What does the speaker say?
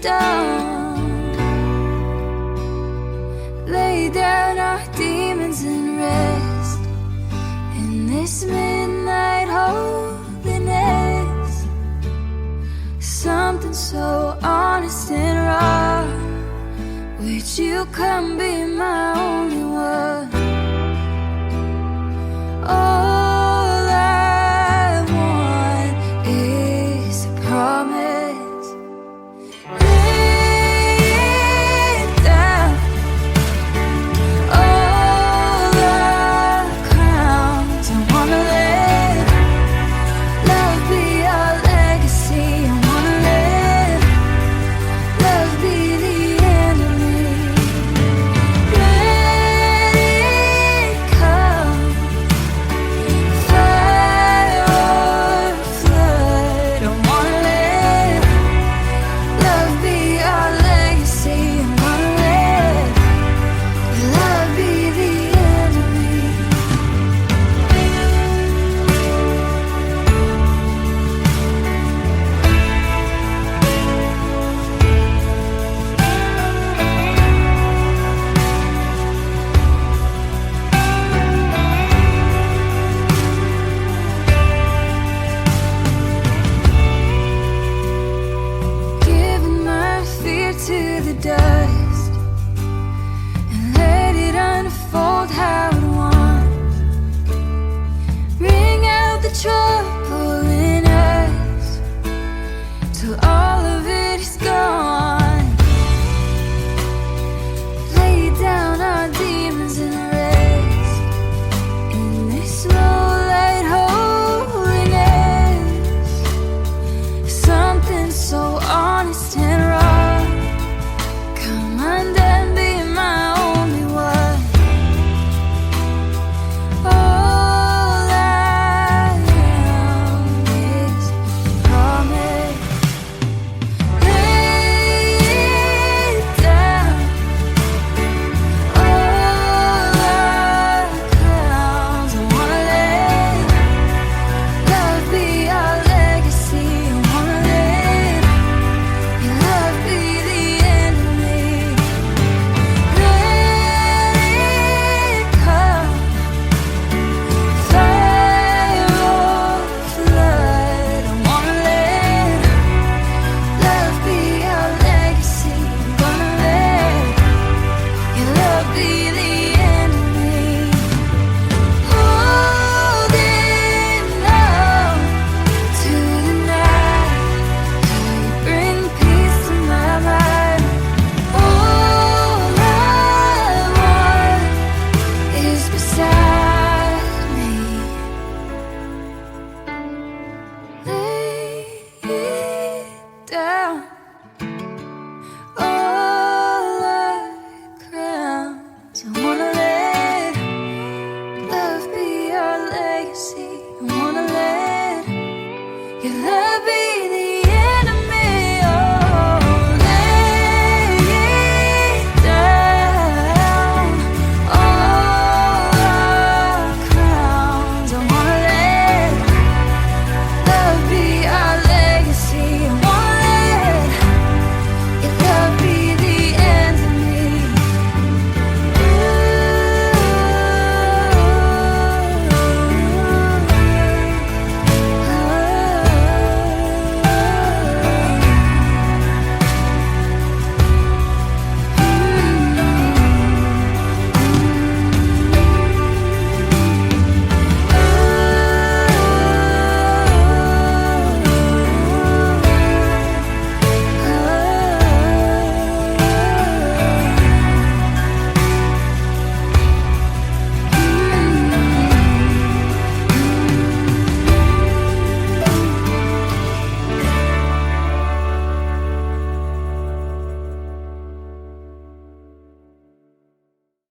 down. Lay down our demons and rest in this midnight holiness. Something so honest and raw. Would you come be my only one? All I want is a promise. Lay it down. All the crowns, I wanna let love be our legacy. I wanna let love be the end of me. Let it come, fire or flood. I wanna let love be our legacy. I wanna let love be the end of me. Giving my fear to the dust and let it unfold how it wants. Ring out the joy